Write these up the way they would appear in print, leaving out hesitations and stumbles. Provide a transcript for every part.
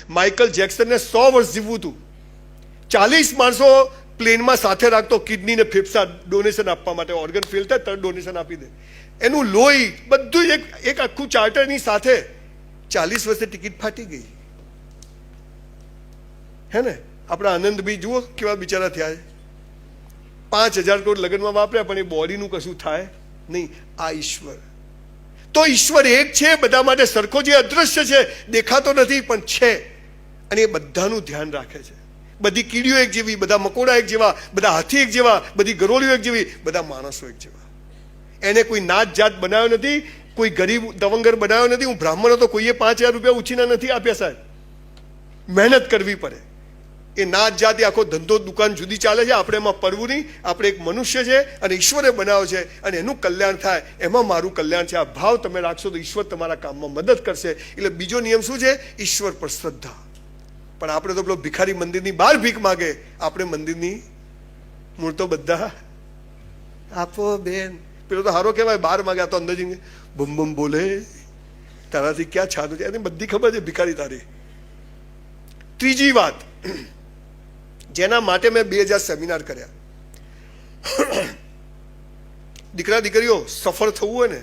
Michael જેક્સનને 100 વર્ષ જીવવું હતું. 40 માણસો પ્લેનમાં સાથે રાખતો, કિડની ને ફેફસા ડોનેશન આપવા માટે. ઓર્ગન ફેલ થાય તરત ડોનેશન આપી દે. એનું લોહી બધું એક આખું ચાર્ટરની સાથે 40 વર્ષે ટિકિટ ફાટી ગઈ. હે ને? આપણા આનંદભાઈ જુઓ કેવા બિચારા થયા છે. 5,000 કરોડ લગ્નમાં વાપર્યા, પણ એ બોડીનું કશું થાય નહીં. આ ઈશ્વર તો ઈશ્વર એક છે, બધા માટે સરખો, જે અદ્રશ્ય છે, દેખાતો નથી પણ છે, અને એ બધાનું ધ્યાન રાખે છે. બધી કીડીઓ એક જેવી, બધા મકોડા એક જેવા, બધા હાથી એક જેવા, બધી ગરોળીઓ એક જેવી, બધા માણસો એક જેવા. એને કોઈ નાત જાત બનાવ્યો નથી, કોઈ ગરીબ દવંગર બનાવ્યો નથી. હું બ્રાહ્મણ હતો, કોઈએ 5,000 રૂપિયા ઉછીના નથી આપ્યા સાહેબ. મહેનત કરવી પડે. એ નાત જાત, આખો ધંધો દુકાન જુદી ચાલે છે. આપણે એમાં પડવું નહીં. આપણે એક મનુષ્ય છે અને ઈશ્વરે બનાવ્યો છે, અને એનું કલ્યાણ થાય એમાં મારું કલ્યાણ છે. આ ભાવ તમે રાખશો તો ઈશ્વર તમારા કામમાં મદદ કરશે. એટલે બીજો નિયમ શું છે? ઈશ્વર પર શ્રદ્ધા. પણ આપણે તો પેલો ભિખારી મંદિરની બહાર ભીખ માગે, આપણે મંદિરની મૂળ તો બધા આપો બેન. પેલો તો હારો કહેવાય, બહાર માગે, આ તો અંદર જઈને બમ બમ બોલે, તારાથી ક્યાં છાનું છે, એને બધી ખબર છે ભિખારી તારી. ત્રીજી વાત, જેના માટે મેં 2000 સેમિનાર કર્યા. દીકરા દીકરીઓ સફળ થવું હોય ને,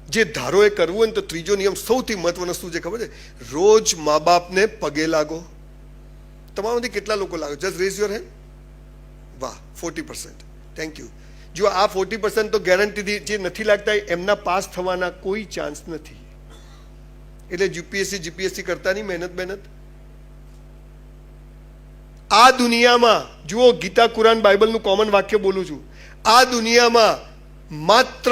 જે ધારો એ કરવું હોય ને, તો ત્રીજો નિયમ સૌથી મહત્વનો શું છે ખબર છે? રોજ મા બાપને પગે લાગો. તમારામાંથી કેટલા લોકો લાગો? Just rays your hand. વાહ, 40%. Thank you. જો આ 40% તો ગેરંટીથી જે નથી લાગતા એમના પાસ થવાના કોઈ ચાન્સ નથી. એટલે યુપીએસસી જીપીએસસી કરતા નહીં, મહેનત. આ દુનિયામાં જુઓ, ગીતા, કુરાન, બાઇબલનું કોમન વાક્ય બોલું છું. આ દુનિયામાં માત્ર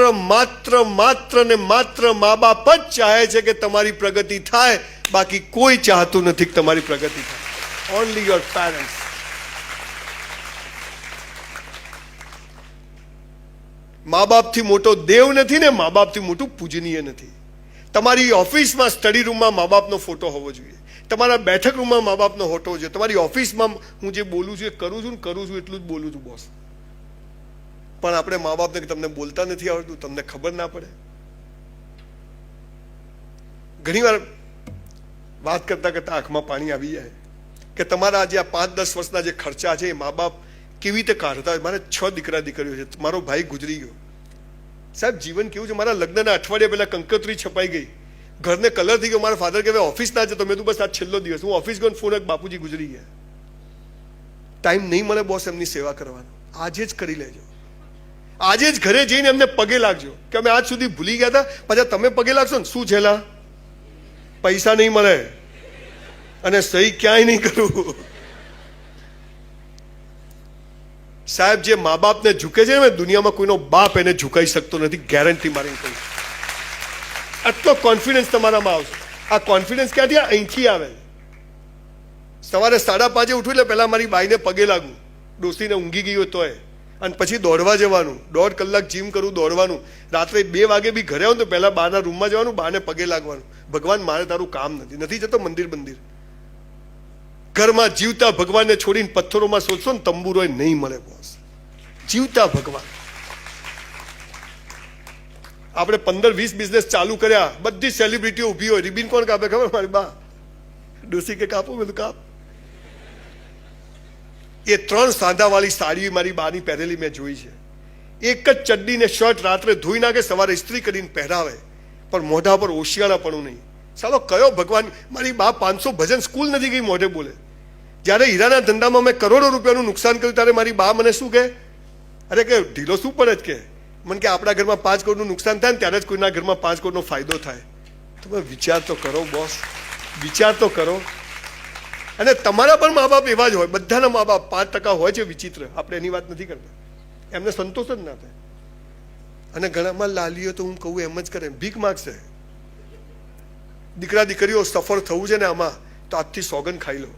ને માત્ર મા બાપ જ ચાહે છે કે તમારી પ્રગતિ થાય. બાકી કોઈ ચાહતું નથી કે તમારી પ્રગતિ થાય. Only your parents. મા બાપથી મોટો દેવ નથી ને મા બાપથી મોટું પૂજનીય નથી. તમારી ઓફિસમાં સ્ટડી રૂમમાં મા બાપનો ફોટો હોવો જોઈએ. તમારા બેઠક રૂમમાં મા બાપનો ફોટો હોવો જોઈએ. તમારી ઓફિસમાં હું જે બોલું છું એ કરું છું એટલું જ બોલું છું બોસ. પણ આપણે મા બાપને તમને બોલતા નથી આવડતું, તમને ખબર ના પડે. ઘણી વાર વાત કરતા કરતા આંખમાં પાણી આવી જાય કે તમારા જે આ 5-10 વર્ષના જે ખર્ચા છે એ મા બાપ કેવી રીતે કાઢતા હોય. મારે 6 દીકરા દીકરીઓ છે. મારો ભાઈ ગુજરી ગયો સાહેબ. જીવન કેવું છે? મારા લગ્નના અઠવાડિયા પહેલા કંકોત્રી છપાઈ ગઈ, ઘરને કલર થઈ ગયો. મારા ફાધર કહેવાય ઓફિસ ના જતો. મેં તો બસ આ છેલ્લો દિવસ. હું ઓફિસ ગયો, ફોન બાપુજી ગુજરી ગયા. ટાઈમ નહીં મળે બોસ એમની સેવા કરવાનો. આજે જ કરી લેજો. આજે જ ઘરે જઈને એમને પગે લાગજો કે અમે આજ સુધી ભૂલી ગયા હતા. પાછા તમે પગે લાગશો ને, શું છેલા પૈસા નહીં મળે અને સહી ક્યાંય નહીં કરવું. સાહેબ, જે મા બાપને ઝૂકે છે ને, દુનિયામાં કોઈનો બાપ એને ઝુકાઈ શકતો નથી. ગેરંટી મારી કહું. આટલો કોન્ફિડન્સ તમારામાં આવશે. આ કોન્ફિડન્સ ક્યાંથી? અહીંથી આવે. સવારે 5:30 ઉઠું એટલે પહેલા મારી બાઈને પગે લાગું. ડોસીને ઊંઘી ગઈ હોય તોય. અને પછી દોડવા જવાનું. 1.5 કલાક જીમ કરું, દોડવાનું. રાત્રે 2 વાગે બી ઘરે આવું તો પહેલા બાના રૂમમાં જવાનું, બાને પગે લાગવાનું. ભગવાન, મારે તારું કામ નથી જતો મંદિર. ઘરમાં જીવતા ભગવાનને છોડીને પથ્થરોમાં શોધશો ને, તંબુરો નહીં મળે બોસ. જીવતા ભગવાન. આપણે 15-20 બિઝનેસ ચાલુ કર્યા. બધી સેલિબ્રિટીઓ ઊભી હોય. રિબિન કોણ કાપે ખબર? મારી બા. ડોસી કે કાપો, મેં તો કાપ. એ 3 સાંધાવાળી સાડી મારી બાની પહેરેલી મેં જોઈ છે. એક જ ચડ્ડી ને શર્ટ રાત્રે ધોઈ નાખે, સવારે ઇસ્ત્રી કરીને પહેરાવે, પણ મોઢા પર ઓશિયાળાપણું નહીં. ચાલો કયો ભગવાન? મારી બા 500 ભજન સ્કૂલ નથી ગઈ, મોઢે બોલે. જ્યારે હીરાના ધંધામાં મેં કરોડો રૂપિયાનું નુકસાન કર્યું ત્યારે મારી બા મને શું કહે? અરે કે ઢીલો શું પડે જ કે મને કે આપણા ઘરમાં 5 કરોડનું નુકસાન થાય ને ત્યારે જ કોઈના ઘરમાં 5 કરોડનો ફાયદો થાય. તમે વિચાર તો કરો બોસ, વિચાર તો કરો. અને તમારા પણ મા બાપ એવા જ હોય. બધાના મા બાપ 5% હોય છે વિચિત્ર. આપણે એની વાત નથી કરતા. એમને સંતોષ જ ના થાય. અને ઘણામાં લાલીઓ તો હું કહું એમ જ કરે, ભીખ માગશે. દીકરા દીકરીઓ સફળ થવું છે ને આમાં, તો આજથી સોગન ખાઈ લો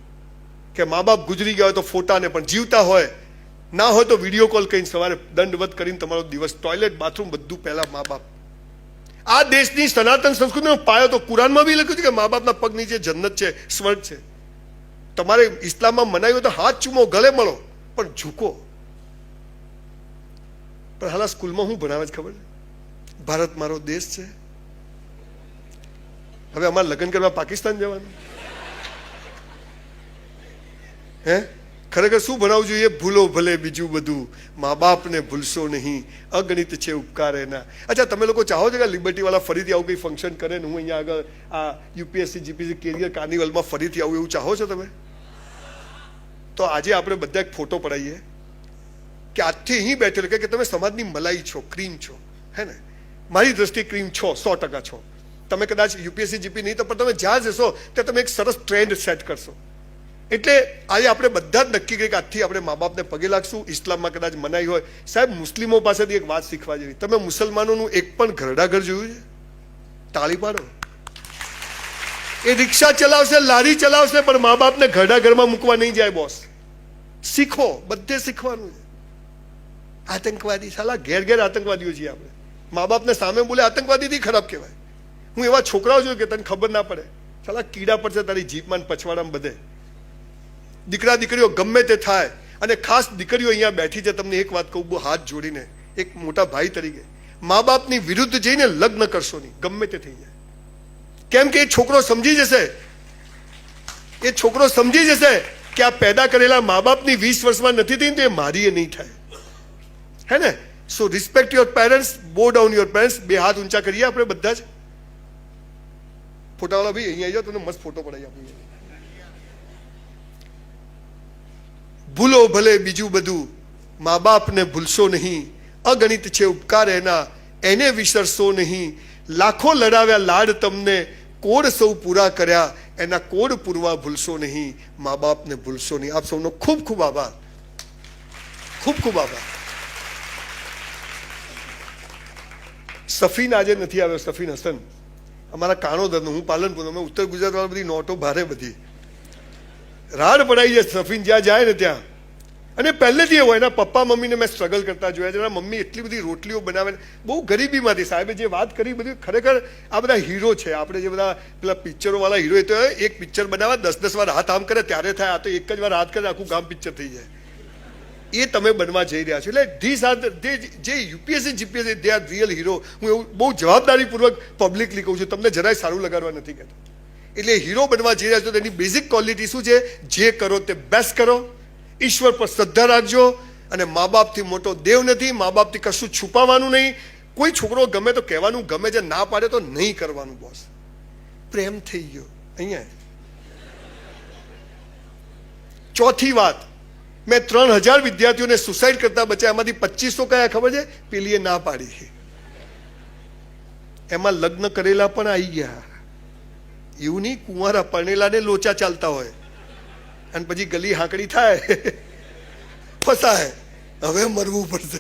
કે મા બાપ ગુજરી ગયા હોય તો ફોટાને, પણ જીવતા હોય ના હોય તો વિડીયો કોલ કરીને સવારે દંડવત કરીને તમારો દિવસ, ટોયલેટ બાથરૂમ બધું પહેલા મા બાપ. આ દેશની સનાતન સંસ્કૃતિનો પાયો તો કુરાનમાં બી લખ્યું છે કે મા બાપના પગ નીચે જન્નત છે, સ્વર્ગ છે. તમારે ઇસ્લામમાં મનાયું તો હાથ ચૂમો, ગળે મળો, પણ ઝૂકો. પણ હાલ સ્કૂલમાં હું ભણાવે છે ખબર છે? ભારત મારો દેશ છે. હવે અમારે લગ્ન કરવા પાકિસ્તાન જવાનું? હે ખરેખર શું ભણાવવું જોઈએ? ભૂલો ભલે બીજું બધું, મા બાપને ભૂલશો નહીં, અગણિત છે ઉપકાર એના. અચ્છા, તમે લોકો ચાહો છો કે લિબર્ટી વાળા ફરીથી આવું કંઈ ફંક્શન કરે ને હું અહીંયા આગળ આ યુપીએસસી જીપીએસસી કેરિયર કાર્નિવલમાં ફરીથી આવું, એવું ચાહો છો તમે? તો આજે આપણે બધા એક ફોટો પડાવીએ કે આજથી અહીં બેઠેલો કે તમે સમાજની મલાઈ છો, ક્રીમ છો, હે ને? મારી દ્રષ્ટિએ ક્રીમ છો, 100% છો. તમે કદાચ યુપીએસસી જીપી નહીં તો પણ તમે જ્યાં જશો ત્યાં તમે એક સરસ ટ્રેન્ડ સેટ કરશો. એટલે આજે આપણે બધા જ નક્કી કરીએ કે આજથી આપણે મા બાપને પગે લાગશું. ઇસ્લામમાં કદાચ મનાઈ હોય. સાહેબ, મુસ્લિમો પાસેથી એક વાત શીખવા જેવી. તમે મુસલમાનોનું એક પણ ઘરડા ઘર જોયું છે? તાળી પાડો. એ રિક્ષા ચલાવશે, લારી ચલાવશે, પણ મા બાપને ઘરડા ઘરમાં મૂકવા નહીં જાય. બોસ, શીખો, બધે શીખવાનું છે. આતંકવાદી, સાલા ઘેર ઘેર આતંકવાદીઓ છીએ આપણે. મા બાપને સામે બોલે આતંકવાદીથી ખરાબ કહેવાય. હું એવા છોકરાઓ જોયું કે તને ખબર ના પડે, સાલા કીડા પડશે તારી જીપમાં પછવાડામાં બધે. દીકરા દીકરીઓ ગમે તે થાય, અને ખાસ દીકરીઓ અહીંયા બેઠી છે, તમને એક વાત કહું બહુ હાથ જોડીને, એક મોટા ભાઈ તરીકે, મા બાપની વિરુદ્ધ જઈને લગ્ન કરશો નહીં, ગમે તે થઈ જાય. કેમ કે એ છોકરો સમજી જશે, એ છોકરો સમજી જશે કે આ પેદા કરેલા મા બાપની 20 વર્ષમાં નથી થઈ તો એ મારી એ નહીં થાય, હે ને? સો રિસ્પેક્ટ યોર પેરેન્ટ્સ, બો ડાઉન યોર પેરેન્ટ્સ. બે હાથ ઊંચા કરીએ આપણે બધા જ. ફોટાવાળા ભાઈ અહીંયા આવી જાઓ, તમને મસ્ત ફોટો પડાવી આપીએ. ભૂલો ભલે બીજું બધું, મા બાપને ભૂલશો નહીં, અગણિત છે ઉપકાર એના, એને વિસરશો નહીં. લાખો લડાવ્યા લાડ તમને, કોડ સૌ પૂરા કર્યા, એના કોડ પૂરવા ભૂલશો નહીં, મા બાપને ભૂલશો નહીં. આપ સૌનો ખૂબ ખૂબ આભાર, ખૂબ ખૂબ આભાર. સફીન આજે નથી આવ્યો, સફીન હસન અમારા કાણોદરનો, હું પાલનપુર, અમે ઉત્તર ગુજરાત વાળા બધી નોટો ભારે બધી રાડ પડાઈ છે. સફીન જ્યાં જાય ને ત્યાં, અને પહેલેથી હોય એના પપ્પા મમ્મીને મેં સ્ટ્રગલ કરતા જોયા છે. એના મમ્મી એટલી બધી રોટલીઓ બનાવે, બહુ ગરીબીમાંથી. સાહેબે જે વાત કરી બધી ખરેખર આ બધા હીરો છે. આપણે જે બધા પેલા પિક્ચરો વાળા હીરો, એ તો એક પિક્ચર બનાવે 10-10 વાર હાથ આમ કરે ત્યારે થાય. આ તો એક જ વાર હાથ કરે આખું ગામ પિક્ચર થઈ જાય. એ તમે બનવા જઈ રહ્યા છો. એટલે ધીસ આર જે UPSC GPSC, they are real hero. હું એવું બહુ જવાબદારીપૂર્વક પબ્લિકલી કહું છું, તમને જરાય સારું લગાડવા નથી કહેતો. એટલે હીરો બનવા જઈ રહ્યા છો, તેની બેઝિક ક્વોલિટી શું છે? જે કરો તે બેસ્ટ કરો, ઈશ્વર પર શ્રદ્ધા રાખજો, અને મા બાપથી મોટો દેવ નથી. મા બાપથી કશું છુપાવવાનું નહીં. કોઈ છોકરો ગમે તો કહેવાનું, ગમે છે ના પાડે તો નહીં કરવાનું. બોસ, પ્રેમ થઈ ગયો અહીંયા. ચોથી વાત, મેં 3000 વિદ્યાર્થીઓને સુસાઇડ કરતા બચ્યા, એમાંથી 2500 કયા ખબર છે? પેલીએ ના પાડી. એમાં લગ્ન કરેલા પણ આવી ગયા. એવું નહીં કુંવારા પરણેલાને લોચા ચાલતા હોય અને પછી ગલી હાંકડી થાય, ફસાય, હવે મરવું પડશે.